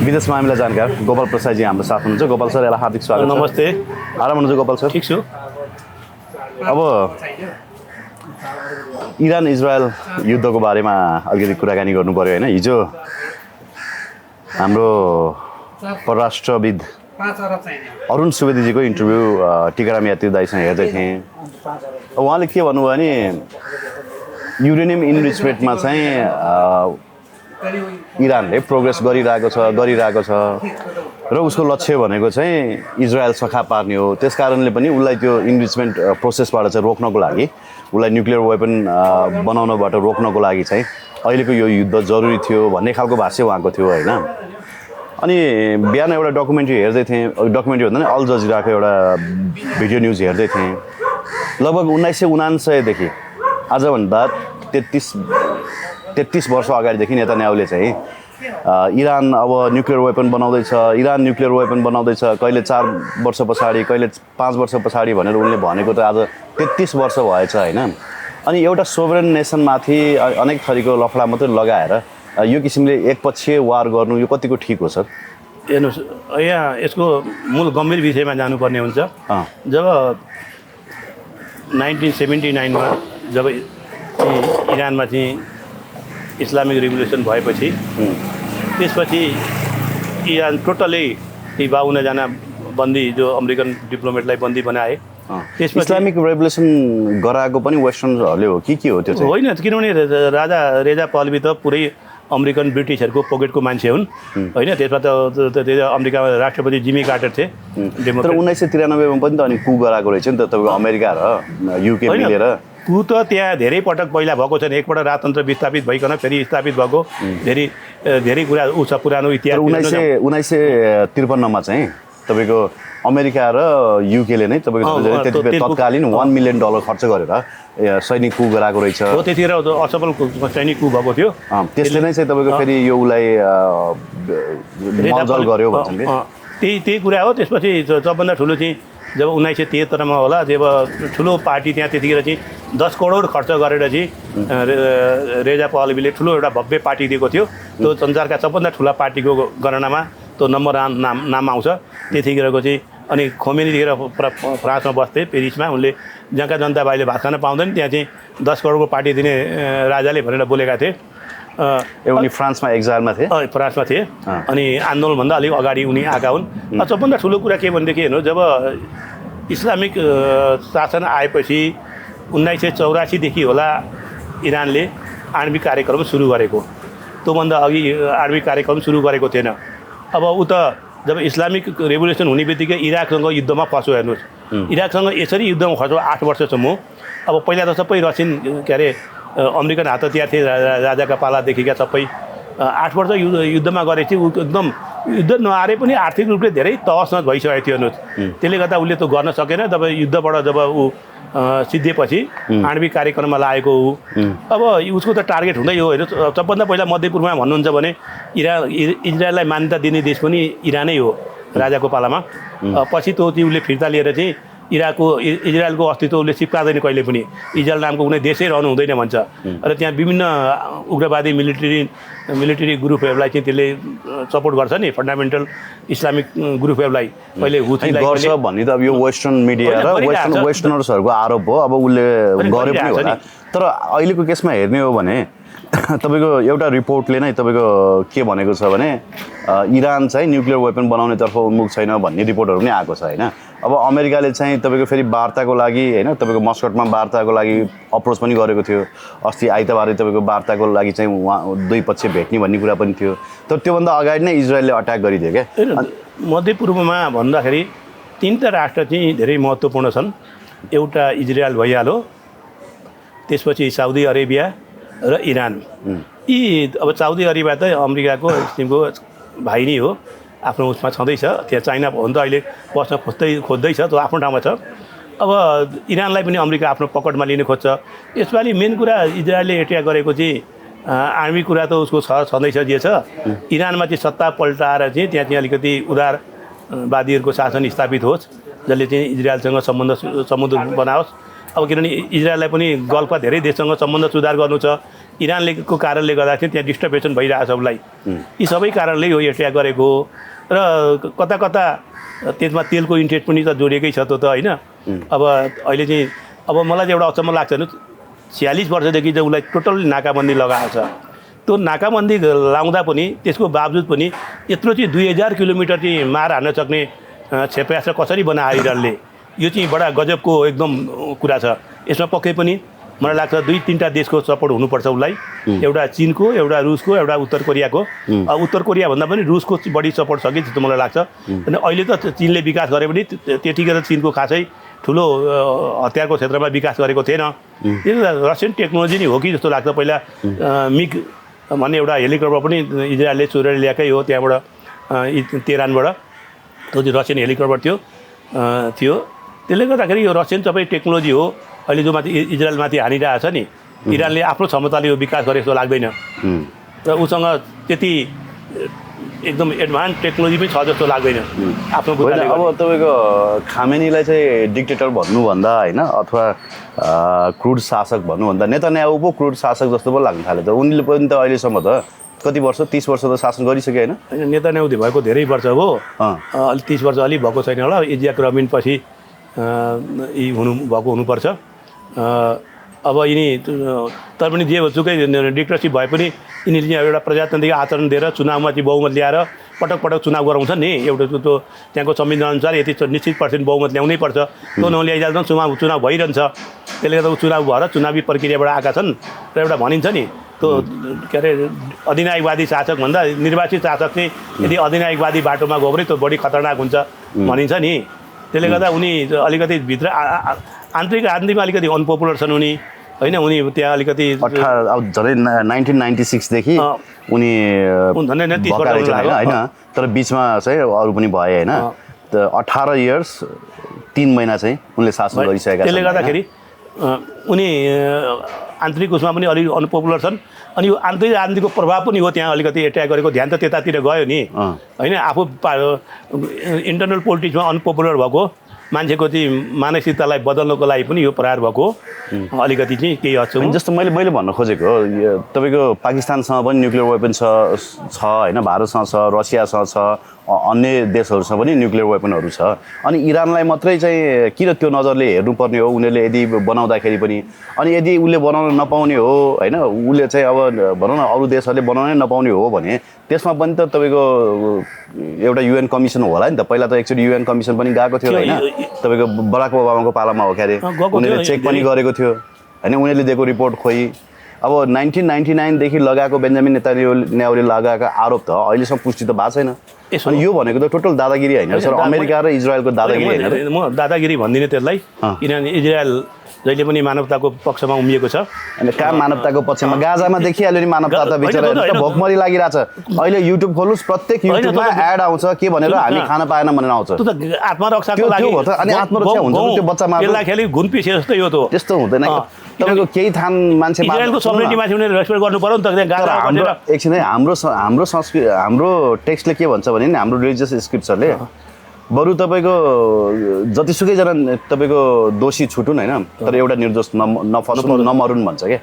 विदेश मामिला जानकार गोपाल प्रसादजी हाम्रो साथ हुनुहुन्छ। गोपाल सर, यसलाई हार्दिक स्वागत छ। नमस्ते। आराम हुनुहुन्छ गोपाल सर? ठिक छु। अब इरान इजरायल युद्धको बारेमा अलिकति कुराकानी गर्नु पर्यो होइन। हिजो हाम्रो परराष्ट्रविद अरुण सुवेदीजीको इन्टरभ्यू टिकाराम यात्री दाइसँग हेर्दै थिएँ। उहाँले के भन्नुभयो भने युरेनियम इनरिचमेन्टमा चाहिँ इरानले प्रोग्रेस गरिरहेको छ र उसको लक्ष्य भनेको चाहिँ इजरायल सखा पार्ने हो। त्यस कारणले पनि उसलाई त्यो इनरिचमेन्ट प्रोसेसबाट चाहिँ रोक्नको लागि, उसलाई न्युक्लियर वेपन बनाउनबाट रोक्नको लागि चाहिँ अहिलेको यो युद्ध जरुरी थियो भन्ने खालको भाष्य उहाँको थियो होइन। अनि बिहान एउटा डकुमेन्ट्री हेर्दै थिएँ, डकुमेन्ट्री भन्दा नि अल जजिराको एउटा भिडियो न्युज हेर्दै थिएँ। लगभग 1979देखि आजभन्दा 33 वर्ष अगाडिदेखि नेतान्याहुले चाहिँ इरान अब न्युक्लियर वेपन बनाउँदैछ, कहिले 4 वर्ष पछाडि, कहिले 5 वर्ष पछाडि भनेर उनले भनेको त आज 33 वर्ष भएछ होइन। अनि एउटा सोभरेन नेसनमाथि अनेक थरीको लफडा मात्रै लगाएर यो किसिमले एकपक्षीय वार गर्नु यो कतिको ठिक हो सर? हेर्नुहोस्, यहाँ यसको मूल गम्भीर विषयमा जानुपर्ने हुन्छ। जब 1979मा जब इरानमा चाहिँ इस्लामिक रिभोल्युसन भएपछि त्यसपछि इरान टोटली ती 52जना बन्दी जो अमेरिकन डिप्लोमेटलाई बन्दी बनाए। त्यसपछि इस्लामिक रेभोल्युसन गराएको पनि वेस्टर्नहरूले हो कि के हो त्यो चाहिँ? होइन, किनभने राजा रेजा पहलवी त पुरै अमेरिकन ब्रिटिसहरूको पोकेटको मान्छे हुन् होइन। त्यसमा त अमेरिकामा राष्ट्रपति जिमी कार्टर थिए। तर 1993मा पनि त अनि कु गराएको रहेछ नि त तपाईँको अमेरिका र युके मिलेर। कु त त्यहाँ धेरै पटक पहिला भएको छ। एकपल्ट राजतन्त्र विस्थापित भइकन फेरि स्थापित भएको धेरै कुरा ऊ छ, पुरानो इतिहास। 1953मा चाहिँ तपाईँको अमेरिका र युकेले नै तपाईँको तत्कालीन $1 मिलियन खर्च गरेर सैनिक कु गराएको रहेछ। हो, त्यतिखेर असफल सैनिक कु भएको थियो। त्यसले नै चाहिँ तपाईँको फेरि यो उसलाई मजल गर्यो भन्छन् कि त्यही कुरा हो। त्यसपछि सबभन्दा ठुलो चाहिँ जब 1973मा होला, जब ठुलो पार्टी त्यहाँ त्यतिखेर चाहिँ 10 करोड खर्च गरेर चाहिँ रेजा पहलवीले ठुलो एउटा भव्य पार्टी दिएको थियो। त्यो संसारका सबभन्दा ठुला पार्टीको गणनामा त्यो नम्बर नाम आउँछ त्यतिखेरको चाहिँ। अनि खोमेनीतिर फ्रान्समा बस्थे, पेरिसमा। उनले जहाँका जनताभाइले भात खान पाउँदैन त्यहाँ चाहिँ 10 करोडको पार्टी दिने राजाले भनेर बोलेका थिए। उनी फ्रान्समा एक्जाइलमा थिए। फ्रान्समा थिए। अनि आन्दोलनभन्दा अलिक अगाडि उनी आएका हुन्। सबभन्दा ठुलो कुरा के भनेदेखि हेर्नु, जब इस्लामिक शासन आएपछि 1984देखि होला इरानले आणविक कार्यक्रम सुरु गरेको। त्योभन्दा अघि आणविक कार्यक्रम सुरु गरेको थिएन। अब ऊ त जब इस्लामिक रेभोल्युसन हुने बित्तिकै इराकसँग युद्धमा फस्यो। हेर्नुहोस्, इराकसँग यसरी युद्धमा फस्यो 8 वर्षसम्म। अब पहिला त सबै रसियन अमेरिकन हात हतियार थिए, राजाका पालादेखिका सबै 8 वर्ष युद्धमा गरेपछि ऊ एकदम युद्ध नहारे पनि आर्थिक रूपले धेरै तहस नहस भइसकेको थियो। हेर्नुहोस्, त्यसले गर्दा उसले त गर्न सकेन। तब युद्धबाट जब ऊ सिद्धिएपछि आणविक कार्यक्रममा लागेको ऊ। अब उसको त टार्गेट हुँदै हो। हेर्नुहोस्, सबभन्दा पहिला मध्यपूर्वमा भन्नुहुन्छ भने इजरायललाई मान्यता दिने देश पनि इरानै हो राजाको पालामा। पछि त्यो चाहिँ उसले फिर्ता लिएर चाहिँ इजरायलको अस्तित्व उसले स्वीकार्दैन कहिले पनि। इजरायल नामको कुनै देशै रहनु हुँदैन भन्छ। र त्यहाँ विभिन्न उग्रवादी मिलिटरी ग्रुपहरूलाई चाहिँ त्यसले सपोर्ट गर्छ नि, फन्डामेन्टल इस्लामिक ग्रुपहरूलाई। पहिले हुथीलाई गर्छ भन्ने त अब यो वेस्टर्न मिडिया र वेस्टर्नर्सहरूको आरोप हो। अब उसले गर्यो पनि होला। तर अहिलेको केसमा हेर्ने हो भने तपाईँको एउटा रिपोर्टले नै तपाईँको के भनेको छ भने इरान चाहिँ न्युक्लियर वेपन बनाउनेतर्फ उन्मुख छैन भन्ने रिपोर्टहरू पनि आएको छ होइन। अब अमेरिकाले चाहिँ तपाईँको फेरि वार्ताको लागि होइन, तपाईँको मस्कटमा वार्ताको लागि अप्रोच पनि गरेको थियो। अस्ति आइतबारै तपाईँको वार्ताको लागि चाहिँ उहाँ दुई पक्ष भेट्ने भन्ने कुरा पनि थियो। तर त्योभन्दा अगाडि नै इजरायलले अट्याक गरिदियो क्या। मध्यपूर्वमा भन्दाखेरि 3टा राष्ट्र चाहिँ धेरै महत्त्वपूर्ण छन्। एउटा इजरायल भइहाल्यो, त्यसपछि साउदी अरेबिया र इरान। यी अब साउदी अरेबिया त अमेरिकाको किसिमको भाइ नै हो, आफ्नो उसमा छँदैछ। त्यहाँ चाइना हो भने त अहिले बस्न खोज्दैछ, त्यो आफ्नो ठाउँमा छ। अब इरानलाई पनि अमेरिका आफ्नो पकडमा लिन खोज्छ। यसपालि मेन कुरा इजरायलले एट्याक गरेको चाहिँ आणविक कुरा त उसको छँदैछ जे छ। इरानमा चाहिँ सत्ता पल्टाएर चाहिँ त्यहाँ चाहिँ अलिकति उदारवादीहरूको शासन स्थापित होस्, जसले चाहिँ इजरायलसँग सम्बन्ध बनाओस्। अब किनभने इजरायललाई पनि गल्फका धेरै देशसँग सम्बन्ध सुधार गर्नु छ। इरानको कारणले गर्दाखेरि त्यहाँ डिस्टर्बेसन भइरहेको छ उसलाई यी सबै कारणले यो एट्याक गरेको हो र कता कता त्यसमा तेलको इन्ट्रेस्ट पनि त जोडिएकै छ त्यो त होइन अब अहिले चाहिँ अब मलाई चाहिँ एउटा अचम्म लाग्छ नि 46 वर्षदेखि चाहिँ उसलाई टोटल्ली नाकाबन्दी लगाएको छ त्यो नाकाबन्दी लाउँदा पनि त्यसको बावजुद पनि यत्रो चाहिँ 2000 किलोमिटर चाहिँ मार हान्न सक्ने क्षेपणास्त्र कसरी बनायो इरानले यो चाहिँ बडा गजबको एकदम कुरा छ यसमा पक्कै पनि मलाई लाग्छ 2-3टा देशको सपोर्ट हुनुपर्छ उसलाई एउटा चीनको एउटा रुसको एउटा उत्तर कोरियाको उत्तर कोरिया भन्दा पनि रुसको बढी सपोर्ट छ कि जस्तो मलाई लाग्छ अनि अहिले त चीनले विकास गरे पनि त्यतिखेर चीनको खासै ठुलो हतियारको क्षेत्रमा विकास गरेको थिएन यो रसियन टेक्नोलोजी नै हो कि जस्तो लाग्छ पहिला मिग भन्ने एउटा हेलिकप्टर पनि इजरायलले चोरेर ल्याएकै हो त्यहाँबाट तेहरानबाट त्यो चाहिँ रसियन हेलिकप्टर थियो त्यसले गर्दाखेरि यो रसियन सबै टेक्नोलोजी हो अहिले जो माथि इजरायलमाथि हानिरहेको छ नि इरानले आफ्नो क्षमताले यो विकास गरे जस्तो लाग्दैन र उसँग त्यति एकदम एडभान्स टेक्नोलोजी पनि छ जस्तो लाग्दैन आफ्नो बुझाले अब तपाईँको खामेनीलाई चाहिँ डिक्टेटर भन्नुभन्दा होइन अथवा क्रुड शासक भन्नुभन्दा नेतान्याहु पो क्रुड शासक जस्तो पो लाग्न थाल्यो त उनले पनि त अहिलेसम्म त कति वर्ष 30 वर्ष त शासन गरिसके होइन नेतान्याहु भएको धेरै वर्ष हो अलि 30 वर्ष अलि भएको छैन होला इज्याक रबिन पछि यी भएको हुनुपर्छ अब यिनी तर पनि जे जुकै डिक्टेटरसिप भए पनि यिनीले चाहिँ एउटा प्रजातान्त्रिक आचरण दिएर चुनावमा चाहिँ बहुमत ल्याएर पटक पटक चुनाव गराउँछन् नि एउटा त्यो त्यहाँको संविधानअनुसार यति निश्चित % बहुमत ल्याउनै पर्छ त्यो नल्याइजाल्छन् चुनाव भइरहन्छ त्यसले गर्दा चुनाव भएर चुनावी प्रक्रियाबाट आएका छन् र एउटा भनिन्छ नि त्यो के अरे अधिनायकवादी शासक भन्दा निर्वाचित शासक चाहिँ यदि अधिनायकवादी बाटोमा गयो भने त्यो बढी खतरनाक हुन्छ भनिन्छ नि त्यसले गर्दा उनी अलिकति भित्र आन्तरिकमा अलिकति अनपपुलर छन् उनी होइन उनी त्यहाँ अलिकति अब झन् 1996 देखि उनी होइन तर बिचमा चाहिँ अरू पनि भए होइन त 18 इयर्स 3 महिना चाहिँ उनले शासन गरिसकेका छन् त्यसले गर्दाखेरि उनी आन्तरिक उसमा पनि अलिक अनपपुलर छन् अनि यो आन्तरिक राजनीतिको प्रभाव पनि हो त्यहाँ अलिकति एट्याक गरेको ध्यान त त्यतातिर गयो नि होइन आफू इन्टरनल पोलिटिक्समा अनपपुलर भएको मान्छेको चाहिँ मानसिकतालाई बदल्नको लागि पनि यो प्रहार भएको अलिकति चाहिँ केही हद जस्तो मैले भन्न खोजेको तपाईँको पाकिस्तानसँग पनि न्युक्लियर वेपन छ होइन भारतसँग छ रसियासँग छ अन्य देशहरूसँग पनि न्युक्लियर वेपनहरू छ अनि इरानलाई मात्रै चाहिँ किन त्यो नजरले हेर्नुपर्ने हो उनीहरूले यदि बनाउँदाखेरि पनि अनि यदि उसले बनाउन नपाउने हो होइन उसले चाहिँ अब भनौँ न अरू देशहरूले बनाउनै नपाउने हो भने त्यसमा पनि त तपाईँको एउटा UN कमिसन होला नि त पहिला त एकचोटि UN कमिसन पनि गएको थियो होइन तपाईँको बराक ओबामाको पालामा हो क्यारे उनीहरूले चेक पनि गरेको थियो होइन उनीहरूले दिएको रिपोर्ट खोइ अब 1999 देखि लगाएको बेन्जामिन नेतान्याहुले लगाएको आरोप त अहिलेसम्म पुष्टि त भएको छैन अनि यो भनेको त टोटल दादागिरी होइन सर अमेरिका र इजरायलको दादागिरी होइन म दादागिरी भन्दिनँ त्यसलाई किनभने इजरायल जहिले पनि मानवताको पक्षमा उभिएको छ अनि कहाँ मानवताको पक्षमा गाजामा देखिहाल्यो नि मानवता त बिचरा भोकमरी लागिरहेछ अहिले युट्युब खोल्नुस् प्रत्येक युट्युबमा एड आउँछ के भनेर हामी खान पाएन भनेर आउँछ त्यो त आत्मरक्षाको लागि अनि आत्मरक्षा हुन्छ त्यो बच्चामा खेली घुन पिसे जस्तै हो त त्यस्तो हुँदैन तपाईँको केही थान मान्छे इजरायलको सभरेनिटीमाथि उनीहरूले रेस्पेक्ट गर्नु पर्यो नि त गाजा एकछिन है हाम्रो संस्कृति हाम्रो टेक्स्टले के भन्छ भने नि हाम्रो रिलिजियस स्क्रिप्चरले बरु तपाईँको जतिसुकैजना तपाईँको दोषी छुटुन् होइन तर एउटा निर्दोष नफसुन् नमरुन् भन्छ क्या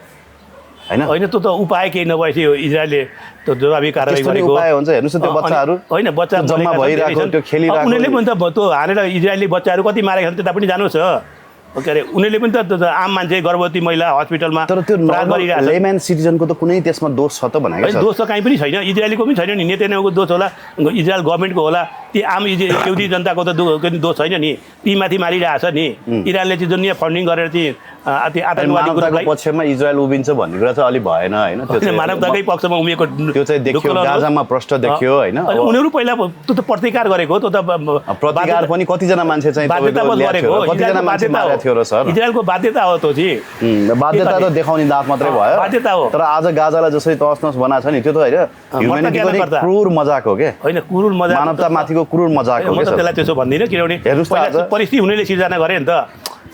होइन त्यो त उपाय केही नभएपछि इजरायलले त्यो जवाबी कारवाही गरेको उपाय हुन्छ हेर्नुहोस् त्यो बच्चाहरू होइन बच्चा जम्मा भइरहेको त्यो खेलिरहेको उनीहरूले पनि त त्यो हानेर इजरायली बच्चाहरू कति मारेका छन् त्यता पनि जानुहोस् के अरे उनीहरूले पनि त आम मान्छे गर्भवती महिला हस्पिटलमा तर त्यो लेम्यान सिटिजनको त कुनै त्यसमा दोष छ त भनेको दोष त कहीँ पनि छैन इजरायलीको पनि छैन नि नेतान्याहुको दोष होला इजरायल गभर्मेन्टको होला ती आम यहुदी जनताको त दोष छैन नि ती माथि मारिरहेछ नि इरानले चाहिँ जुन फन्डिङ गरेर चाहिँ आतंकवादीको पक्षमा इजरायल उभिन्छ भन्ने कुरा चाहिँ अलि भएन होइन त्यो मानवताकै पक्षमा उभिएको त्यो चाहिँ देखियो गाजामा प्रश्न देखियो होइन उनीहरू पहिला त्यो त प्रतिकार गरेको त्यो त प्रतिकार पनि कतिजना मान्छे चाहिँ कतिजना मान्छे मारेको थियो र सर इजरायलको बाध्यता हो त्यो चाहिँ बाध्यता त देखाउने दाँत मात्रै भयो बाध्यता हो तर आज गाजालाई जसरी तहस नहस बनाएको छ नि त्यो त होइन ह्युम्यानिटीको क्रूर मजाक हो के होइन क्रूर मजाक मानवतामाथिको क्रूर मजाक हो म त त्यसलाई त्यसो भन्दिनँ किनभने परिस्थिति हुनेले सिर्जना गरे नि त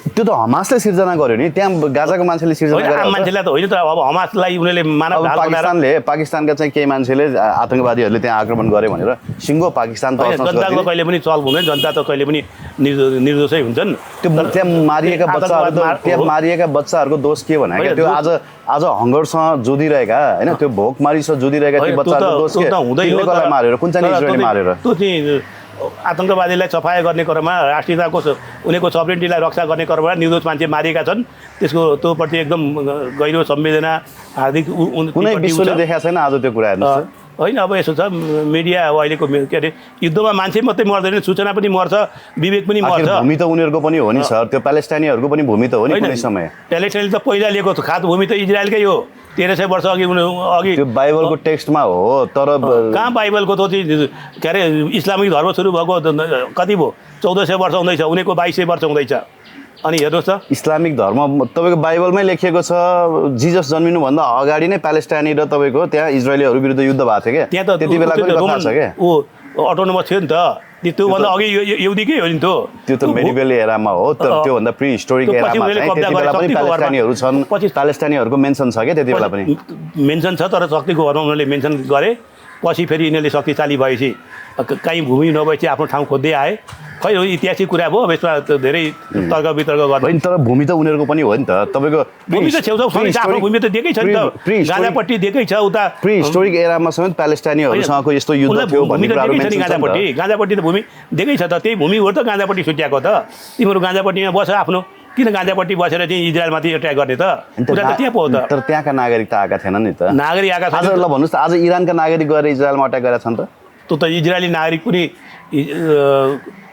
त्यो त हमासले सिर्जना गर्यो नि, त्यहाँ गाजाको मान्छेले सिर्जना होइन, गरेर आम मान्छेलाई त होइन त। अब हमासलाई उनीहरूले मानव अब ढाल बनाएर पाकिस्तानका चाहिँ केही मान्छेले आतंकवादीहरूले त्यहाँ आक्रमण गरे भनेर सिङ्गो पाकिस्तान त होइन, जनताको कहिले पनि चल हुँदैन, जनता त कहिले पनि निर्दोषै हुन्छन्। त्यो त्यहाँ मारिएका बच्चाहरूको दोष के भने क्या, त्यो आज हङ्गरसँग जोदिरहेका होइन, त्यो भोकमारीसँग जोदिरहेका ती बच्चाहरूको दोष के, कसलाई मारेर, कुन चाहिँ इजरायलले मारेर? त्यो चाहिँ आतङ्कवादीलाई सफाया गर्ने क्रममा, राष्ट्रियताको उनीहरूको सभरेन्टीलाई रक्षा गर्ने क्रममा निर्दोष मान्छे मारिएका छन्। त्यसको त्योप्रति एकदम गहिरो संवेदना हार्दिक कुनै विश्वले देखाएको छैन आज त्यो कुरा हेर्नुहोस्। होइन, अब यसो छ मिडिया अब अहिलेको के अरे युद्धमा मान्छे मात्रै मर्दैन, सूचना पनि मर्छ, विवेक पनि मर्छ। भूमि त उनीहरूको पनि हो नि सर, त्यो प्यालेस्टाइनीहरूको पनि भूमि त हो नि कुनै समय। प्यालेस्टाइनले त पहिला लिएको खात भूमि त इजरायलकै हो, 1300 वर्ष अघि त्यो बाइबलको टेक्स्टमा हो, तर कहाँ बाइबलको त के अरे इस्लामिक धर्म सुरु भएको कति भयो, 1400 वर्ष हुँदैछ, उनीहरूको 2200 वर्ष हुँदैछ। अनि हेर्नुहोस् त इस्लामिक धर्म तपाईँको बाइबलमै लेखिएको छ, जिजस जन्मिनुभन्दा अगाडि नै प्यालेस्टाइनी र तपाईँको त्यहाँ इजरायलीहरू विरुद्ध युद्ध भएको थियो क्या, त्यहाँ त त्यति बेलाको कथा छ क्या। ऊ अटोनोमस थियो नि त, त्योभन्दा अघि यहुदीकै हो नि त्यो त मेडिभल एरामा हो, तर त्योभन्दा प्रि हिस्टोरिक एरामा चाहिँ त्यति बेला पनि प्यालेस्टाइनीहरू छन्, प्यालेस्टाइनीहरूको मेन्सन छ क्या त्यति बेला पनि। मेन्सन छ, तर शक्तिको घरमा उनीहरूले मेन्सन गरे। पछि फेरि यिनीहरूले शक्तिशाली भएपछि कहीँ भूमि नभएपछि आफ्नो ठाउँ खोज्दै आए। खै हो ऐतिहासिक कुरा भयो, अब यसमा धेरै तर्क वितर्क गर्नु। तर भूमि त उनीहरूको पनि हो नि त, तपाईँको भूमि त छेउछाउ आफ्नो भूमि त दिएकै छ नि त, गाजापट्टि दिएकै छ, उता प्रि हिस्टोरिक एरामा समेत प्यालेस्टाइनीहरूसँगको यस्तो युद्ध थियो भन्ने कुराहरू मेन्सन छ नि त। गाजापट्टि त भूमि दिएकै छ त, त्यही भूमि हो त गाजापट्टि छुट्याएको त। तिमीहरू गाजापट्टिमा बस आफ्नो, किन गाजापट्टि बसेर चाहिँ इजरायलमाथि एट्याक गर्ने त? कुरा त त्यहाँ पो हो त। तर त्यहाँका नागरिक त आएका थिएनन् नि त। नागरिक आएका आज ल भन्नुहोस् त, आज इरानका नागरिक गएर इजरायलमा अट्याक गरेका छन् त? त्यो त इजरायली नागरिक पनि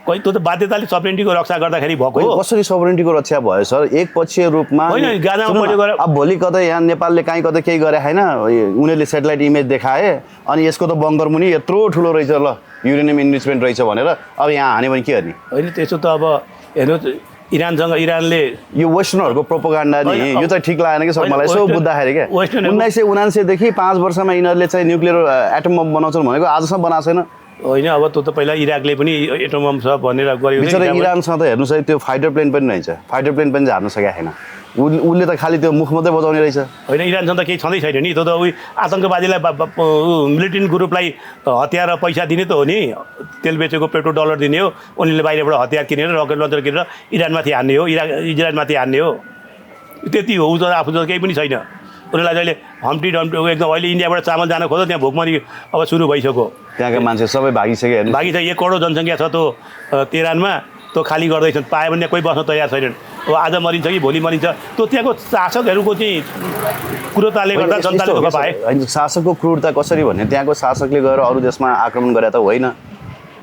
खै त्यो त बाध्यताले सभरेन्टीको रक्षा गर्दाखेरि भएको हो। कसरी सभरेन्टीको रक्षा भयो सर? एकपक्षीय रूपमा होइन, गाजामा पऱ्यो गएर अब भोलि कतै यहाँ नेपालले कहीँ कतै केही गरे होइन, उनीहरूले सेटेलाइट इमेज देखाए अनि यसको त बङ्कर मुनि यत्रो ठुलो रहेछ, ल युरेनियम इन्रिचमेन्ट रहेछ भनेर अब यहाँ हाने भने के गर्ने? होइन, त्यसो त अब हेर्नुहोस्, इरानले यो वेस्टर्नहरूको प्रोपोगन्डा नि, यो चाहिँ ठिक लागेन कि सर मलाई यसो बुझ्दाखेरि क्या। 1979 देखि 5 वर्षमा यिनीहरूले चाहिँ न्युक्लियर एटम बम बनाउँछन् भनेको आजसम्म बनाएको छैन। होइन, अब त्यो त पहिला इराकले पनि एटम बम छ भनेर गऱ्यो। बिचरा इरानसँग त हेर्नुहोस् है, त्यो फाइटर प्लेन पनि रहेछ, फाइटर प्लेन पनि झार्न सकेको छैन। उसले त खालि त्यो मुख मात्रै बजाउने रहेछ। होइन, इरानसँग त केही छँदै छैन नि, त्यो त उही आतङ्कवादीलाई मिलिटेन्ट ग्रुपलाई हतियार र पैसा दिने त हो नि, तेल बेचेको पेट्रोल डलर दिने हो, उनीहरूले बाहिरबाट हतियार किनेर रकेट लन्चर किनेर इरानमाथि हान्ने हो, इजरायलमाथि हान्ने हो, त्यति हो। उनीहरू आफू त केही पनि छैन। उनीहरूलाई अहिले हम्टी डम्टी एकदम अहिले इन्डियाबाट चामल जान खोज्छ, त्यहाँ भोकमरी अब सुरु भइसक्यो। त्यहाँका मान्छे सबै भागिसक्यो, 1 करोड जनसङ्ख्या छ त्यो तेहरानमा, त्यो खाली गर्दैछन्, पायो भने कोही बस्न तयार छैनन्। अब आज मरिन्छ कि भोलि मरिन्छ, त्यो त्यहाँको शासकहरूको चाहिँ क्रूरताले गर्दा जनताले दुःख पाए। होइन, शासकको क्रूरता कसरी भने त्यहाँको शासकले गएर अरू देशमा आक्रमण गरे त होइन,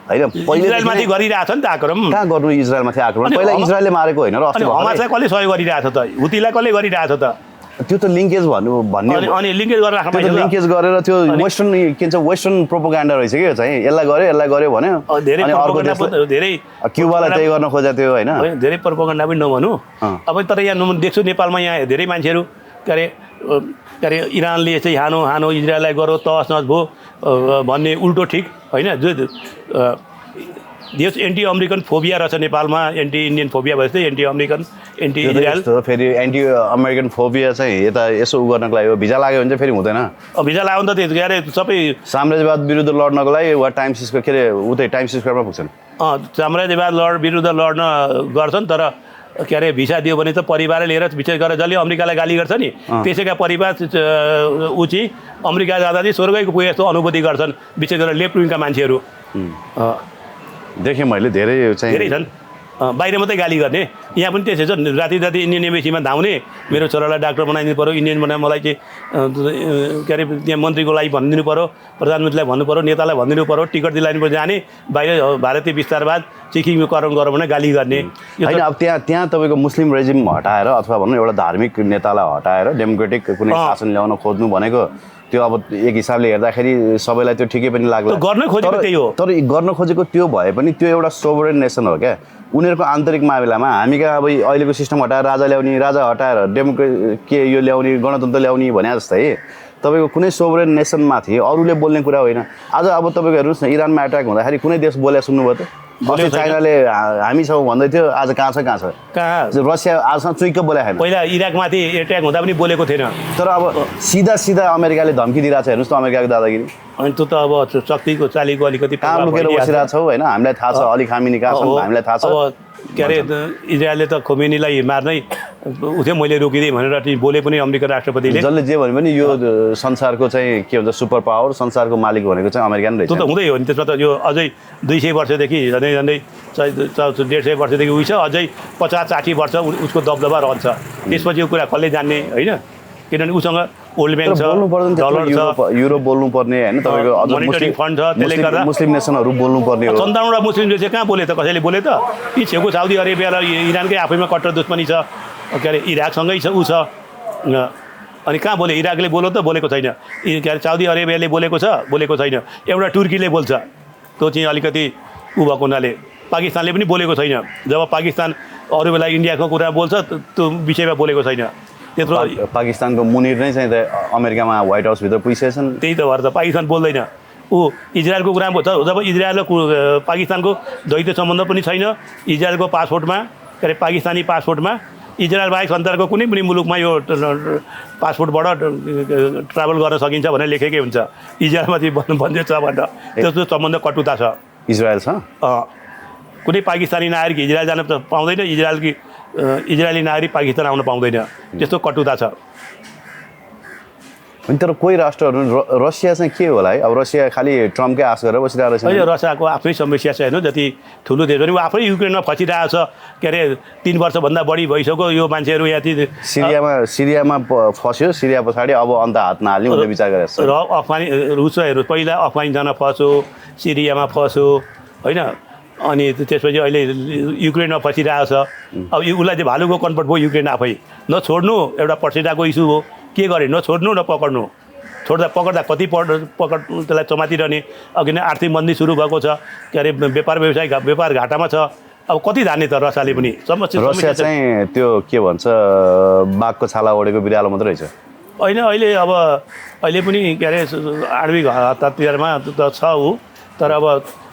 होइन इजरायलमाथि गरिरहेछ नि त आक्रमण। कहाँ गर्नु इजरायलमाथि आक्रमण? पहिला इजरायलले मारेको होइन र अस्ति हमासलाई कसले सहयोग गरिरहेछ त? हुतीलाई कसले गरिरहेछ त? त्यो त लिङ्केज भन्ने अनि लिङ्केज गरेर राख्नु पर्छ, लिङ्केज गरेर त्यो वेस्टर्न के भन्छ वेस्टर्न प्रोपोगन्डा रहेछ कि चाहिँ यसलाई गर्यो भन्यो, धेरै धेरै क्युबालाई त्यही गर्न खोजेको थियो होइन, धेरै प्रोपोगन्डा पनि नभनौँ। अब तर यहाँ देख्छु नेपालमा यहाँ धेरै मान्छेहरू के अरे इरानले चाहिँ हानो इजरायललाई गरो तहस नहस भयो भन्ने उल्टो ठिक होइन। जो देश एन्टी अमेरिकन फोबिया रहेछ नेपालमा, एन्टी इन्डियन फोबिया भएछ, एन्टी अमेरिकन एन्टी इजरायल। फेरि एन्टी अमेरिकन फोबिया चाहिँ यता यसो उ गर्नको लागि भिजा लाग्यो भने चाहिँ फेरि हुँदैन। भिजा लाग्यो भने त त्यो के अरे सबै साम्राज्यवाद विरुद्ध लड्नको लागि वा टाइम्स स्क्वायर के अरे उतै टाइम्स स्क्वायरमा पुग्छन्। साम्राज्यवाद विरुद्ध लड्न गर्छन्, तर के अरे भिसा दियो भने त परिवारले लिएर विशेष गरेर जसले अमेरिकालाई गाली गर्छ नि त्यसैका परिवार उची अमेरिका जाँदा चाहिँ स्वर्गैको पुगे जस्तो अनुभूति गर्छन्, विशेष गरेर लेफ्ट विङका मान्छेहरू देखेँ मैले। धेरै छन् बाहिर मात्रै गाली गर्ने, यहाँ पनि त्यसै छ। राति इन्डियन एम्बेसीमा धाउने, मेरो छोरालाई डाक्टर बनाइदिनु पऱ्यो, इन्डियन बनाए मलाई चाहिँ के अरे त्यहाँ मन्त्रीको लागि भनिदिनु पऱ्यो, प्रधानमन्त्रीलाई भन्नु पऱ्यो, नेतालाई भनिदिनु पऱ्यो, टिकट दिलाइनु पर्यो, जाने बाहिर भारतीय विस्तारवाद चिखीकरण गरौँ भने गाली गर्ने होइन। अब त्यहाँ तपाईँको मुस्लिम रेजिम हटाएर अथवा भनौँ एउटा धार्मिक नेतालाई हटाएर डेमोक्रेटिक कुनै शासन ल्याउन खोज्नु भनेको त्यो अब एक हिसाबले हेर्दाखेरि सबैलाई त्यो ठिकै पनि लाग्ला, गर्न खोजेको त्यही हो। तर गर्न खोजेको त्यो भए पनि त्यो एउटा सोभरेन नेसन हो क्या। उनीहरूको आन्तरिक मामिलामा हामी कहाँ अब अहिलेको सिस्टम हटाएर राजा ल्याउने, राजा हटाएर के यो ल्याउने, गणतन्त्र ल्याउने भने जस्तै तपाईँको कुनै सोभरेन नेसनमाथि अरूले बोल्ने कुरा होइन। आज अब तपाईँको हेर्नुहोस् न, इरानमा एट्याक हुँदाखेरि कुनै देश बोले सुन्नुभयो त? अस्ति चाइनाले हामी छौँ भन्दै थियो आज कहाँ छ कहाँ रसिया आजसम्म चुइक्क बोले छैन पहिला इराकमाथि एट्याक हुँदा पनि बोलेको थिएन तर अब सिधा अमेरिकाले धम्की दिइरहेको छ हेर्नुहोस् त अमेरिकाको दादागिरी अनि त्यो त अब शक्तिको चालीको अलिकति कहाँ लुकेर बसिरहेको छौ होइन हामीलाई थाहा छ अली खामेनी कहाँ छन् हामीलाई थाहा छ अब के अरे इजरायलले त खोमेनीलाई मार्नै उठ्यो मैले रोकिदिएँ भनेर बोले पनि अमेरिका राष्ट्रपतिले जसले जे भने पनि यो संसारको चाहिँ के भन्छ सुपर पावर संसारको मालिक भनेको चाहिँ अमेरिका नै त्यो त हुँदै हो नि त्यसमा त यो अझै 200 वर्षदेखि झन्डै 150 वर्षदेखि उयो छ अझै 50-60 वर्ष उसको दबदबा रहन्छ त्यसपछि यो कुरा कसले जान्ने होइन किनभने उसँग वर्ल्ड ब्याङ्क छ डलर छ युरोप बोल्नु पर्ने होइन तपाईँको अझ मोनिटरिङ फन्ड छ त्यसले गर्दा मुस्लिम नेसनहरू बोल्नु पर्ने हो 57वटा मुस्लिम देश कहाँ बोले त कसैले बोले त यी छेउको साउदी अरेबिया र इरानकै आफैमा कट्टर दुश्मनी छ के अरे इराकसँगै छ ऊ छ अनि कहाँ बोले इराकले बोलो त बोलेको छैन के अरे साउदी अरेबियाले बोलेको छैन एउटा तुर्कीले बोल्छ त्यो चाहिँ अलिकति ऊ भएको हुनाले पाकिस्तानले पनि बोलेको छैन जब पाकिस्तान अरू बेला इन्डियाको कुरा बोल्छ त्यो विषयमा बोलेको छैन त्यत्रो पाकिस्तानको मुनिर नै चाहिँ अमेरिकामा व्हाइट हाउसभित्र पुगिसकेछन् त्यही त भएर त पाकिस्तान बोल्दैन ऊ इजरायलको कुरा जब इजरायल र पाकिस्तानको द्वैत सम्बन्ध पनि छैन इजरायलको पासपोर्टमा के अरे पाकिस्तानी पासपोर्टमा इजरायल बाहेक संसारको कुनै पनि मुलुकमा यो पासपोर्टबाट ट्राभल गर्न सकिन्छ भनेर लेखेकै हुन्छ इजरायलमाथि भन्दै छ भनेर त्यस्तो सम्बन्ध कटुता छ इजरायल छ कुनै पाकिस्तानी नागरिक इजरायल जान पाउँदैन इजरायली नागरिक पाकिस्तान आउन पाउँदैन त्यस्तो कटुता छ अनि तर कोही राष्ट्रहरू रसिया चाहिँ के होला है अब रसिया खालि ट्रम्पकै आश गरेर बसिरहेको छ अहिले रसियाको आफ्नै समस्या छ हेर्नु जति ठुलो देश पनि ऊ आफै युक्रेनमा फसिरहेको छ के अरे 3 वर्षभन्दा बढी भइसक्यो यो मान्छेहरू यहाँ सिरियामा फस्यो सिरिया पछाडि अब अन्त हात नहाल्ने उसले विचार गरेको छ र रुसहरू पहिला अफगानिस्तानमा फस्यो सिरियामा फस्यो होइन अनि त्यसपछि अहिले युक्रेनमा फसिरहेको छ अब उसलाई चाहिँ भालुको कन्भर्ट भयो युक्रेन आफै नछोड्नु एउटा पर्सेन्टाको इस्यु हो के गरे नछोड्नु नपकड्नु पकड्दा कति त्यसलाई चमातिरहने अघि नै आर्थिक मन्दी सुरु भएको छ के अरे व्यापार घाटामा छ अब कति धान्ने त रसियाले पनि रसिया चाहिँ त्यो के भन्छ बाघको छाला ओढेको बिरालो मात्रै रहेछ होइन अहिले पनि के अरे आणविक हतारमा त छ ऊ तर अब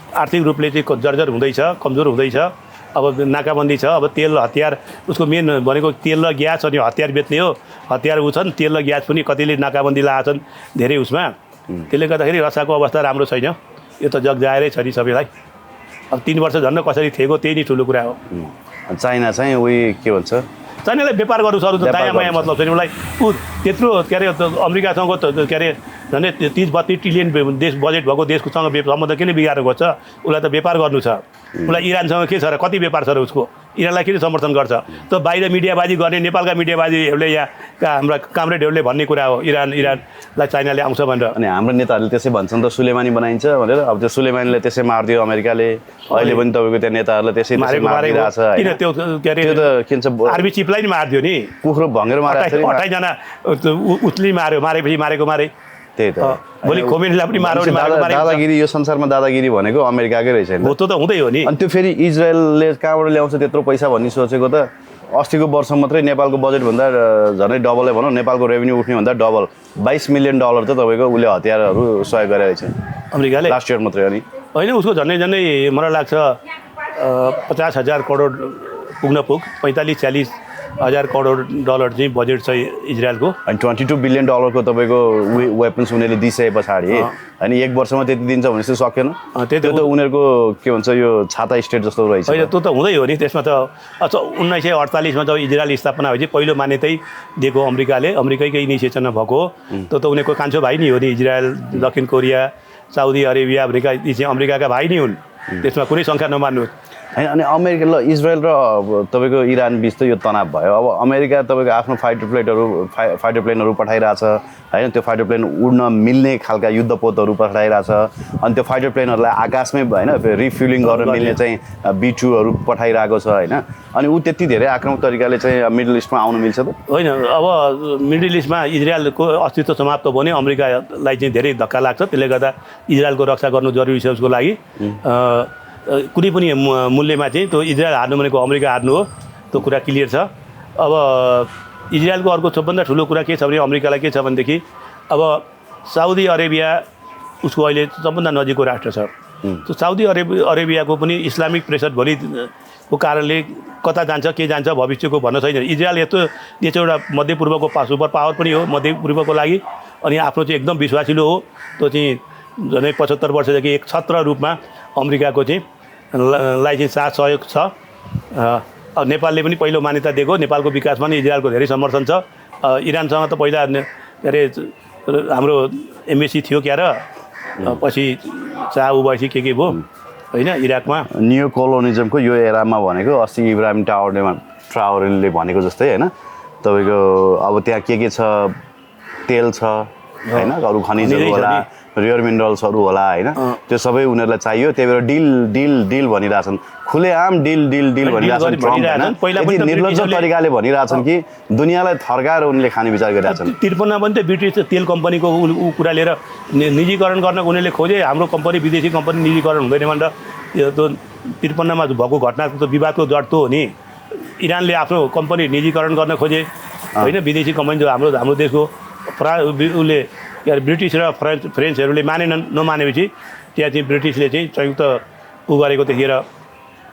आर्थिक रूपले चाहिँ जर्जर हुँदैछ कमजोर हुँदैछ अब नाकाबन्दी छ अब तेल हतियार उसको मेन भनेको तेल र ग्यास अनि हतियार बेच्ने हो हतियार ऊ छन् तेल र ग्यास पनि कतिले नाकाबन्दी लगाएछन् धेरै उसमा त्यसले गर्दाखेरि रसियाको अवस्था राम्रो छैन यो त जग जाएरै छ नि सबैलाई अब 3 वर्ष झन् कसरी थिएको त्यही नै ठुलो कुरा हो चाइना चाहिँ उही के भन्छ चाइनालाई व्यापार गर्नु सर दायाँ माया मतलब छैन उसलाई ऊ त्यत्रो के अरे अमेरिकासँग के अरे झन्डै 30-32 ट्रिलियन देश बजेट भएको देशकोसँग सम्बन्ध किन बिगारेको छ उसलाई त व्यापार गर्नु छ उसलाई इरानसँग के छ र कति व्यापार छ र उसको इरानलाई किन समर्थन गर्छ त बाहिर मिडियाबाजी गर्ने नेपालका मिडियाबाजीहरूले यहाँका हाम्रा कामरेडहरूले भन्ने कुरा हो इरानलाई चाइनाले आउँछ भनेर अनि हाम्रो नेताहरूले त्यसै भन्छन् त सुलेमानी बनाइन्छ भनेर अब त्यो सुलेमानीले त्यसै मारिदियो अमेरिकाले अहिले पनि तपाईँको त्यहाँ नेताहरूलाई त्यसै मारिरहेको छ किन त्यो के अरे के भन्छ आर्मी चिफलाई नि मारिदियो नि कुखुरो भँगेर मारेको 28 जना उसले मारेपछि मारेको त्यही त भोलि खोमेनीलाई पनि दादागिरी यो संसारमा दादागिरी भनेको अमेरिकाकै रहेछ हो त्यो त हुँदै हो नि अनि त्यो फेरि इजरायलले कहाँबाट ल्याउँछ त्यत्रो पैसा भन्ने सोचेको त अस्तिको वर्ष मात्रै नेपालको बजेटभन्दा झनै डबलै भनौँ नेपालको रेभेन्यू उठ्ने भन्दा डबल $22 मिलियन त तपाईँको उसले हतियारहरू सहयोग गरेको छ अमेरिकाले लास्ट इयर मात्रै अनि होइन उसको झन्डै मलाई लाग्छ 50,000 करोड पुग्न 45-40 हजार करोड डलर चाहिँ बजेट छ इजरायलको अनि $22 बिलियन को तपाईँको वेपन्स उनीहरूले दिइसके पछाडि अनि 1 वर्षमा त्यति दिन्छ भने चाहिँ सकेन त्यो त उनीहरूको के भन्छ यो छाता स्टेट जस्तो रहेछ होइन त्यो त हुँदै हो नि त्यसमा त 1948 मा जब इजरायल स्थापना भएपछि पहिलो मान्यतै दिएको अमेरिकैकै इनिसिएसनमा भएको त्यो त उनीहरूको कान्छो भाइ नै हो नि इजरायल दक्षिण कोरिया साउदी अरेबिया अमेरिकाका भाइ नै हुन् त्यसमा कुनै सङ्ख्या नमान्नुहोस् होइन अनि अमेरिका ल इजरायल र तपाईँको इरान बिच त यो तनाव भयो अब अमेरिका तपाईँको आफ्नो फाइटर प्लेनहरू पठाइरहेछ होइन त्यो फाइटर प्लेन उड्न मिल्ने खालका युद्धपोतहरू पठाइरहेछ अनि त्यो फाइटर प्लेनहरूलाई आकाशमै होइन रिफ्युलिङ गर्न मिल्ने चाहिँ B2हरू पठाइरहेको छ होइन अनि ऊ त्यति धेरै आक्रामक तरिकाले चाहिँ मिडल इस्टमा आउनु मिल्छ त होइन अब मिडल इस्टमा इजरायलको अस्तित्व समाप्त भयो भने अमेरिकालाई चाहिँ धेरै धक्का लाग्छ त्यसले गर्दा इजरायलको रक्षा गर्नु जरुरी छ उसको लागि कुनै पनि मूल्यमा चाहिँ त्यो इजरायल हार्नु भनेको अमेरिका हार्नु हो त्यो कुरा क्लियर छ अब इजरायलको अर्को सबभन्दा ठुलो कुरा के छ भने अमेरिकालाई के छ भनेदेखि अब साउदी अरेबिया उसको अहिले सबभन्दा नजिकको राष्ट्र छ त्यो साउदी अरेबियाको पनि इस्लामिक प्रेसर भोलिको कारणले कता जान्छ के जान्छ भविष्यको भन्न छैन। इजरायल यस्तो देश एउटा मध्यपूर्वको सुपर पावर पनि हो मध्यपूर्वको लागि, अनि आफ्नो चाहिँ एकदम विश्वासिलो हो। त्यो चाहिँ झन्डै 75 वर्षदेखि एक छत्र रूपमा अमेरिकाको चाहिँ लाई चाहिँ साथ सहयोग छ। नेपालले पनि पहिलो मान्यता दिएको, नेपालको विकासमा नि इजरायलको धेरै समर्थन छ। इरानसँग त पहिला के अरे हाम्रो एमबेसी थियो क्या र पछि चाह उ भएपछि के भयो होइन इराकमा। न्यू कोलोनिजमको यो एरामा भनेको अस्ति इब्राहिम ट्राओरेले भनेको जस्तै होइन, तपाईँको अब त्यहाँ के छ, तेल छ होइन, अरू खनिजहरू होला, रेयर मिनरल्सहरू होला होइन, त्यो सबै उनीहरूलाई चाहियो। त्यही भएर डिल डिल डिल भनिरहेछन्, खुलेआम डिल डिल डिल भनिरहेछन् ट्रम्प होइन। यति निर्लज्ज तरिकाले भनिरहेछन् कि दुनियाँलाई थर्काएर उनले खाने विचार गरिरहेछन्। 53 पनि त ब्रिटिस तेल कम्पनीको कुरा लिएर निजीकरण गर्न उनीहरूले खोजे। हाम्रो कम्पनी विदेशी कम्पनी निजीकरण हुँदैन भनेर त्यो 53मा भएको घटनाको त विवादको जड त हो नि। इरानले आफ्नो कम्पनी निजीकरण गर्न खोजे होइन, विदेशी कम्पनी जो हाम्रो देशको उसले के अरे ब्रिटिस र फ्रेन्चहरूले मानेनन्। नमानेपछि त्यहाँ चाहिँ ब्रिटिसले चाहिँ संयुक्त उ गरेको त्यतिखेर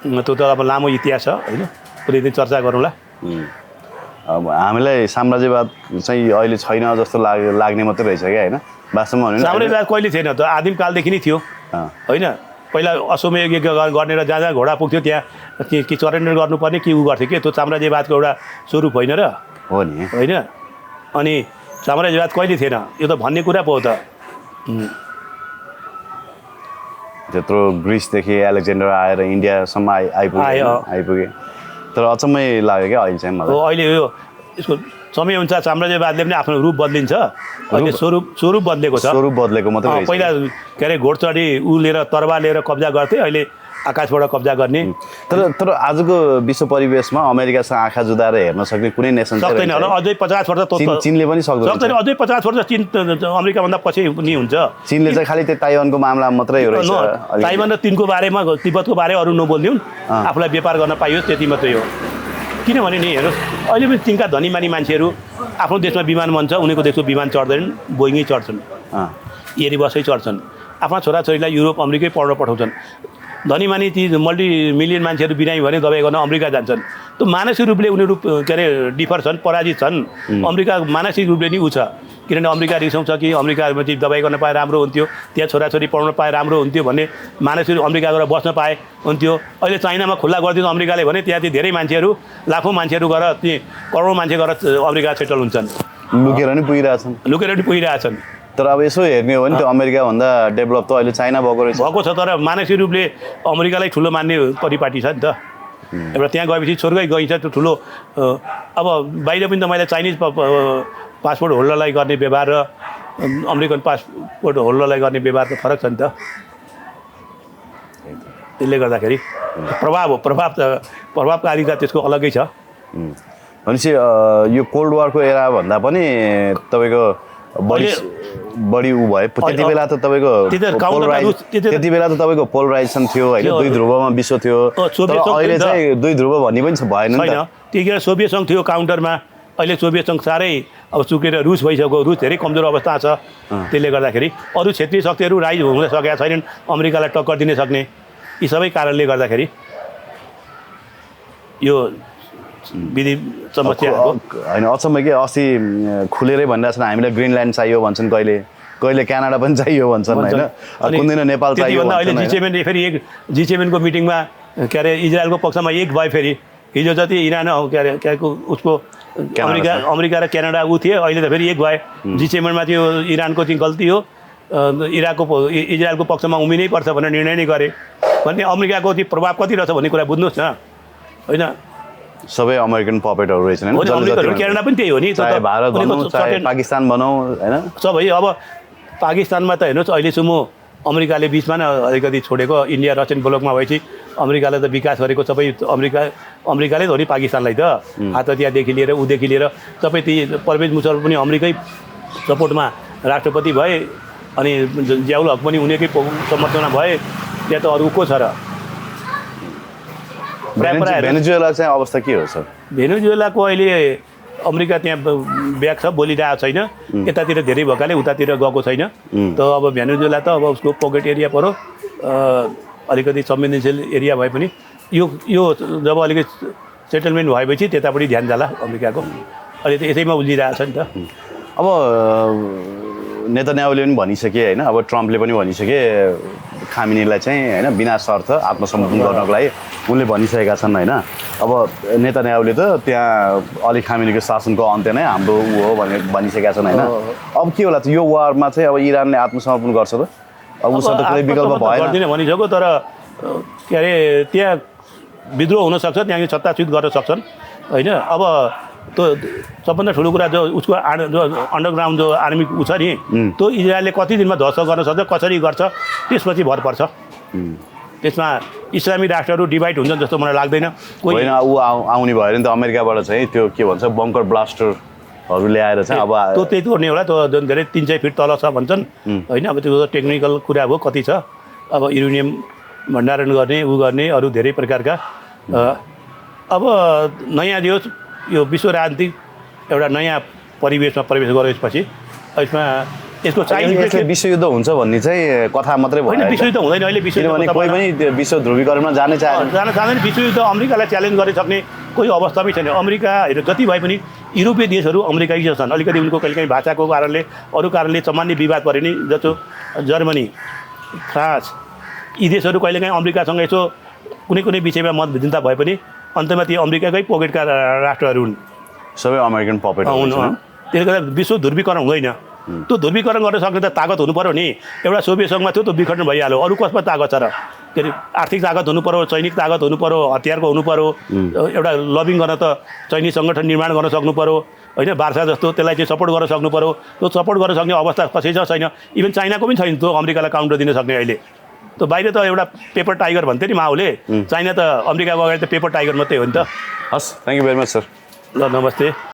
त्यो त अब लामो इतिहास छ होइन, कुनै दिन चर्चा गरौँला। अब हामीलाई साम्राज्यवाद चाहिँ अहिले छैन जस्तो लाग्ने मात्रै रहेछ क्या होइन, वास्तवमा भने साम्राज्यवाद कहिले थिएन त, आदिमकालदेखि नै थियो होइन। पहिला अश्वमेध यज्ञ गर्ने र जहाँ जहाँ घोडा पुग्थ्यो त्यहाँ कि सरेन्डर गर्नुपर्ने कि उ गर्थ्यो कि, त्यो साम्राज्यवादको एउटा स्वरूप होइन र हो नि होइन। अनि साम्राज्यवाद कहिले थिएन यो त भन्ने कुरा पो हो त। त्यत्रो ग्रिसदेखि एलेक्जेन्डर आएर इन्डियासम्म आइपुगे, तर अचम्मै लाग्यो क्या अहिले चाहिँ मलाई। अहिले यो यसको समय अनुसार साम्राज्यवादले पनि आफ्नो रूप बदलिन्छ, अहिले स्वरूप बदलेको छ। स्वरूप बदलेको मात्रै पहिला के अरे घोडचढी उ लिएर तरबार लिएर कब्जा गर्थे, अहिले आकाशबाट कब्जा गर्ने। तर आजको विश्व परिवेशमा अमेरिकासँग आँखा जुदाएर हेर्न सक्ने कुनै नेसन सक्दैन होला। अझै 50 वर्ष चीनले पनि सक्दैन, अझै 50 वर्ष चीन अमेरिकाभन्दा पछि नि हुन्छ। चीनले चाहिँ खालि त्यो ताइवानको मामला मात्रै रहेछ, ताइवान र तिनको बारेमा तिब्बतको बारे अरू नबोल्ने हुन्, आफूलाई व्यापार गर्न पाइयोस् त्यति मात्रै हो। किनभने नि हेर्नुहोस् अहिले पनि तिनका धनीमानी मान्छेहरू आफ्नो देशमा विमान बन्छ, उनीहरूको देशको विमान चढ्दैनन्, बोइङै चढ्छन्, एयरबसै चढ्छन्, आफ्ना छोराछोरीलाई युरोप अमेरिकै पढ्न पठाउँछन्। धनीमानी ती मल्टिमिलियन मान्छेहरू बिरामी भने दबाई गर्न अमेरिका जान्छन्। त्यो मानसिक रूपले उनीहरू के अरे डिफर छन्, पराजित छन्। अमेरिका मानसिक रूपले नि उ छ, किनभने अमेरिका रिसाउँछ कि अमेरिकामा चाहिँ दबाई गर्न पाए राम्रो हुन्थ्यो, त्यहाँ छोराछोरी पढाउन पाए राम्रो हुन्थ्यो भन्ने मानसिक अमेरिका गएर बस्न पाए हुन्थ्यो। अहिले चाइनामा खुल्ला गरिदिनु अमेरिकाले भने त्यहाँ चाहिँ धेरै मान्छेहरू लाखौँ मान्छेहरू गएर ती करोडौँ मान्छे गएर अमेरिका सेटल हुन्छन्, लुकेर नि पुगिरहेछन्। तर अब यसो हेर्ने हो भने त्यो अमेरिकाभन्दा डेभलप त अहिले चाइना भएको छ, तर मानसिक रूपले अमेरिकालाई ठुलो मान्ने परिपाटी छ नि त। एउटा त्यहाँ गएपछि स्वर्गै गइन्छ त्यो ठुलो। अब बाहिर पनि त मैले चाइनिज पासपोर्ट होल्डरलाई गर्ने व्यवहार र अमेरिकन पासपोर्ट होल्डरलाई गर्ने व्यवहार त फरक छ नि त। त्यसले गर्दाखेरि प्रभावकारिता त्यसको अलग्गै छ। भनेपछि यो कोल्ड वारको एरा भन्दा पनि तपाईँको बढी उ भयो। त्यति बेला त तपाईँको पोलराइजेसन थियो होइन, दुई ध्रुवमा विश्व थियो, तर अहिले चाहिँ दुई ध्रुव भन्ने पनि भएन नि त। त्यतिखेर सोभियत सङ्घ थियो काउन्टरमा, अहिले सोभियत सङ्घ साह्रै अब चुकेर रुस भइसक्यो, रुस धेरै कमजोर अवस्था छ। त्यसले गर्दाखेरि अरू क्षेत्रीय शक्तिहरू राइज हुन सकेका छैनन् अमेरिकालाई टक्कर दिन सक्ने। यी सबै कारणले गर्दाखेरि यो विधि समस्या होइन। अचम्म के अस्ति खुलेरै भनिरहेछन् हामीलाई ग्रिनल्यान्ड चाहियो भन्छन्, कहिले क्यानाडा पनि चाहियो भन्छन् होइन, कुन दिन नेपाल चाहियो। अहिले G7 फेरि एक G7को मिटिङमा के अरे इजरायलको पक्षमा एक भयो। फेरि हिजो जति इरान के अरे उसको अमेरिका र क्यानाडा ऊ थिए, अहिले त फेरि एक भयो। G7मा त्यो इरानको चाहिँ गल्ती हो, इजरायलको पक्षमा उभिनै पर्छ भनेर निर्णय नै गरे भन्ने। अमेरिकाको चाहिँ प्रभाव कति रहेछ भन्ने कुरा बुझ्नुहोस् न होइन। सबै अमेरिकन पपेटहरू रहेछन्, क्यानाडा पनि त्यही हो नि, भारत भनौँ चाहे पाकिस्तान भनौँ होइन, सबै। अब पाकिस्तानमा त हेर्नुहोस् अहिलेसम्म अमेरिकाले बिचमा नै अलिकति छोडेको, इन्डिया रसियन ब्लकमा भएपछि अमेरिकाले त विकास गरेको सबै अमेरिकाले हो नि पाकिस्तानलाई त। हात हतियारदेखि लिएर उदेखि लिएर सबै ती परवेज मुशर्रफ पनि अमेरिकै सपोर्टमा राष्ट्रपति भए, अनि जियाउल हक पनि उनीकै समर्थनमा भए। त्यहाँ त अरू को छ र। भेनेजुएला चाहिँ अवस्था के हो सर? भेनेजुएलाको अहिले अमेरिका त्यहाँ ब्याक छ, बोलिरहेको छैन, यतातिर धेरै भएकाले उतातिर गएको छैन। त अब भेनेजुएला त अब उसको पकेट एरिया पऱ्यो, अलिकति संवेदनशील एरिया भए पनि यो जब अलिकति सेटलमेन्ट भएपछि त्यतापट्टि ध्यान जाला अमेरिकाको। अहिले त यसैमा उल्झिरहेको छ नि त। अब नेतन्याहुले पनि भनिसके होइन, अब ट्रम्पले पनि भनिसके खामेनीलाई चाहिँ होइन बिना शर्त आत्मसमर्पण गर्नको लागि उनले भनिसकेका छन् होइन। अब नेतन्याहुले त त्यहाँ अली खामेनीको शासनको अन्त्य नै हाम्रो ऊ हो भनेर भनिसकेका छन् होइन। अब के होला त यो वारमा चाहिँ अब इरानले आत्मसमर्पण गर्छ त? अब उसको त कुनै विकल्प भएन। गर्दिनँ भनिसक्यो, तर के अरे त्यहाँ विद्रोह हुनसक्छ, त्यहाँ सत्ताच्युत गर्न सक्छन् होइन। अब त्यो सबभन्दा ठुलो कुरा जो उसको जो अन्डरग्राउन्ड जो आर्मी ऊ छ नि, त्यो इजरायलले कति दिनमा ध्वस्त गर्न सक्छ, कसरी गर्छ त्यसपछि भर पर्छ। त्यसमा इस्लामी राष्ट्रहरू डिभाइड हुन्छन् जस्तो मलाई लाग्दैन। कोही होइन ऊ आउने भयो भने त अमेरिकाबाट चाहिँ त्यो के भन्छ बङ्कर ब्लास्टरहरू ल्याएर चाहिँ अब त्यो त्यही तोड्ने होला। त्यो जुन धेरै 300 फिट तल छ भन्छन् होइन। अब त्यो टेक्निकल कुरा हो कति छ। अब युरेनियम भण्डारण गर्ने ऊ गर्ने अरू धेरै प्रकारका अब नयाँ यो विश्व राजनीतिक एउटा नयाँ परिवेशमा प्रवेश गरेपछि यसमा यसको चाहिँ विश्वयुद्ध हुन्छ भन्ने चाहिँ कथा मात्रै भयो होइन। विश्वयुद्ध हुँदैन अहिले। किनभने कोही पनि विश्व ध्रुवीकरणमा जान चाहदैन। विश्वयुद्ध अमेरिकालाई च्यालेन्ज गर्ने सक्ने कोही अवस्थामै छैन। अमेरिकाहरू जति भए पनि युरोपीय देशहरू अमेरिकै छन्। अलिकति उनको कहिलेकाहीँ भाषाको कारणले अरू कारणले सामान्य विवाद परे नि, जस्तो जर्मनी फ्रान्स यी देशहरू कहिलेकाहीँ अमेरिकासँग यसो कुनै कुनै विषयमा मतभिन्नता भए पनि अन्तमा ती अमेरिकाकै पोकेटका राष्ट्रहरू हुन्। सबै अमेरिकन पपेट हुन्। त्यसले गर्दा विश्व ध्रुवीकरण हुँदैन। त्यो ध्रुवीकरण गर्न सक्ने त तागत हुनु पऱ्यो नि। एउटा सोभियत सङ्घमा थियो, त्यो विखण्डन भइहाल्यो। अरू कसमा तागत छ र? के अरे आर्थिक तागत हुनु पऱ्यो, सैनिक तागत हुनु पऱ्यो, हतियारको हुनु पऱ्यो। एउटा लबिङ गर्न त सैनिक सङ्गठन निर्माण गर्न सक्नु पऱ्यो होइन। बार्सा जस्तो त्यसलाई चाहिँ सपोर्ट गर्न सक्नु पऱ्यो। त्यो सपोर्ट गर्न सक्ने अवस्था कसै छ छैन। इभन चाइनाको पनि छैन त्यो अमेरिकालाई काउन्टर दिन सक्ने अहिले। त बाहिर त एउटा पेपर टाइगर भन्थ्यो नि माओले, चाइना त अमेरिकाको अगाडि त पेपर टाइगर मात्रै हो नि त। हस्, thank you very much sir. ल नमस्ते।